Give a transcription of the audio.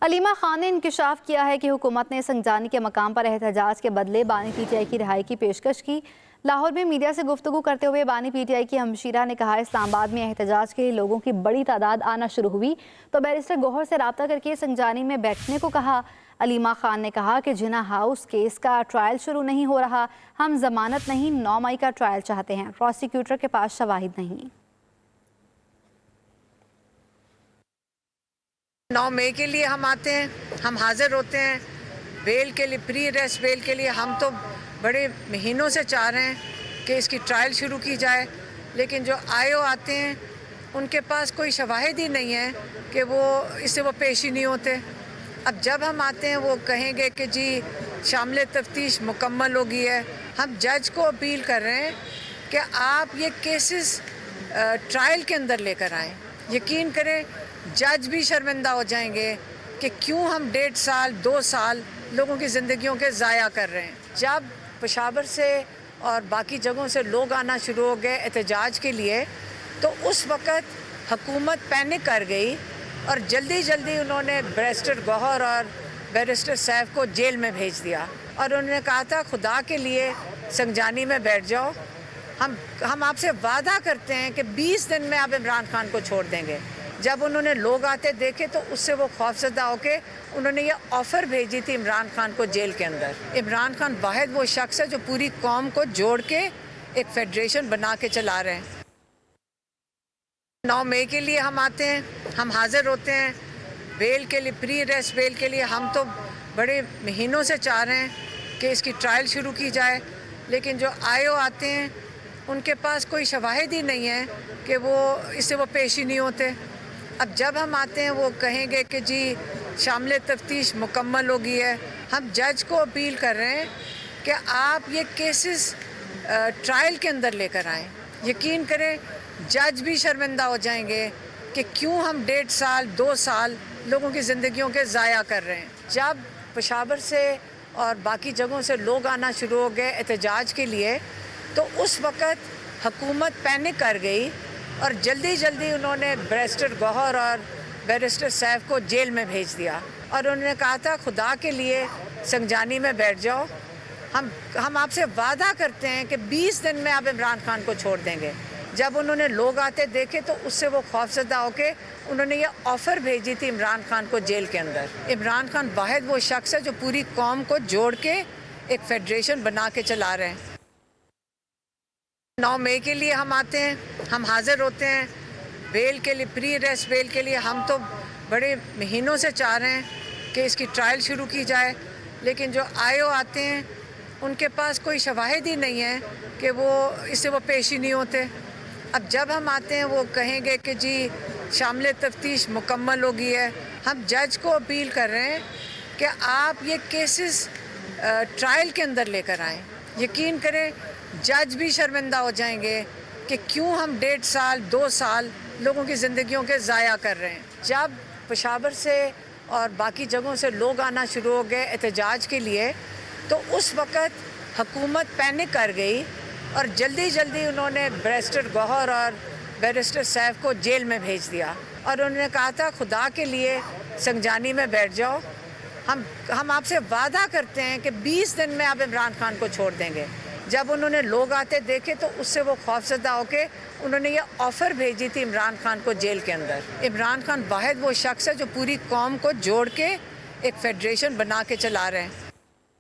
अलीमा खान ने इंकशाफ किया है कि हुकूमत ने संजानी के मकाम पर एहतजाज के बदले बानी पीटीआई की रिहाई की पेशकश की। लाहौर में मीडिया से गुफ्तगू करते हुए बानी पीटीआई की हमशीरा ने कहा, इस्लामाबाद में एहतजाज के लिए लोगों की बड़ी तादाद आना शुरू हुई तो बैरिस्टर गौहर से रब्ता करके संजानी में बैठने को कहा। अलीमा खान ने कहा कि जिना हाउस केस का ट्रायल शुरू नहीं हो रहा, हम जमानत नहीं 9 मई का ट्रायल चाहते हैं, प्रोसिक्यूटर के पास शवाहिद नहीं। 9 मई के लिए हम आते हैं, हम हाजिर होते हैं बेल के लिए, प्री अरेस्ट बेल के लिए। हम तो बड़े महीनों से चाह रहे हैं कि इसकी ट्रायल शुरू की जाए, लेकिन जो आईओ आते हैं उनके पास कोई शवाहिद ही नहीं है कि इससे वो पेश ही नहीं होते। अब जब हम आते हैं वो कहेंगे कि जी शामिल तफ्तीश मुकम्मल हो गई है। हम जज को अपील कर रहे हैं कि आप ये केसेस ट्रायल के अंदर लेकर आएँ। यकीन करें जज भी शर्मिंदा हो जाएंगे कि क्यों हम 1.5 साल 2 साल लोगों की ज़िंदगियों के ज़ाया कर रहे हैं। जब पेशावर से और बाकी जगहों से लोग आना शुरू हो गए एहतजाज के लिए, तो उस वक़्त हुकूमत पैनिक कर गई और जल्दी जल्दी उन्होंने बैरिस्टर गौहर और बैरिस्टर सैफ को जेल में भेज दिया और उन्होंने कहा था खुदा के लिए संजानी में बैठ जाओ, हम आपसे वादा करते हैं कि 20 दिन में आप इमरान खान को छोड़ देंगे। जब उन्होंने लोग आते देखे तो उससे वो खौफजदा होके उन्होंने ये ऑफ़र भेजी थी इमरान खान को जेल के अंदर। इमरान खान वाहिद वो शख्स है जो पूरी कौम को जोड़ के एक फेडरेशन बना के चला रहे हैं। 9 मई के लिए हम आते हैं, हम हाजिर होते हैं बेल के लिए, प्री अरेस्ट बेल के लिए। हम तो बड़े महीनों से चाह रहे हैं कि इसकी ट्रायल शुरू की जाए, लेकिन जो आईओ आते हैं उनके पास कोई शवाहिद ही नहीं है कि इससे वो पेश ही नहीं होते। अब जब हम आते हैं वो कहेंगे कि जी शामिल तफ्तीश मुकम्मल हो गई है। हम जज को अपील कर रहे हैं कि आप ये केसेस ट्रायल के अंदर लेकर आएँ। यकीन करें जज भी शर्मिंदा हो जाएंगे कि क्यों हम 1.5 साल 2 साल लोगों की ज़िंदगियों के ज़ाया कर रहे हैं। जब पेशावर से और बाकी जगहों से लोग आना शुरू हो गए एहतजाज के लिए, तो उस वक़्त हुकूमत पैनिक कर गई और जल्दी जल्दी उन्होंने बैरिस्टर गौहर और बैरिस्टर सैफ को जेल में भेज दिया और उन्होंने कहा था खुदा के लिए संजानी में बैठ जाओ, हम आपसे वादा करते हैं कि 20 दिन में आप इमरान खान को छोड़ देंगे। जब उन्होंने लोग आते देखे तो उससे वो खौफजदा होके उन्होंने ये ऑफ़र भेजी थी इमरान खान को जेल के अंदर। इमरान खान वाहिद वो शख्स है जो पूरी कौम को जोड़ के एक फेडरेशन बना के चला रहे हैं। 9 मई के लिए हम आते हैं, हम हाजिर होते हैं बेल के लिए, प्री अरेस्ट बेल के लिए। हम तो बड़े महीनों से चाह रहे हैं कि इसकी ट्रायल शुरू की जाए, लेकिन जो आईओ आते हैं उनके पास कोई शवाहिद ही नहीं है कि इससे वो पेश ही नहीं होते। अब जब हम आते हैं वो कहेंगे कि जी शामिल तफ्तीश मुकम्मल हो गई है। हम जज को अपील कर रहे हैं कि आप ये केसेस ट्रायल के अंदर लेकर आएँ। यकीन करें जज भी शर्मिंदा हो जाएंगे कि क्यों हम 1.5 साल 2 साल लोगों की ज़िंदगियों के ज़ाया कर रहे हैं। जब पेशावर से और बाकी जगहों से लोग आना शुरू हो गए एहतजाज के लिए, तो उस वक़्त हुकूमत पैनिक कर गई और जल्दी जल्दी उन्होंने बैरिस्टर गौहर और बैरिस्टर सैफ को जेल में भेज दिया और उन्होंने कहा था खुदा के लिए संजानी में बैठ जाओ, हम आपसे वादा करते हैं कि 20 दिन में आप इमरान खान को छोड़ देंगे। जब उन्होंने लोग आते देखे तो उससे वो खौफजदा होके उन्होंने ये ऑफ़र भेजी थी इमरान खान को जेल के अंदर। इमरान खान वाहिद वो शख्स है जो पूरी कौम को जोड़ के एक फेडरेशन बना के चला रहे हैं।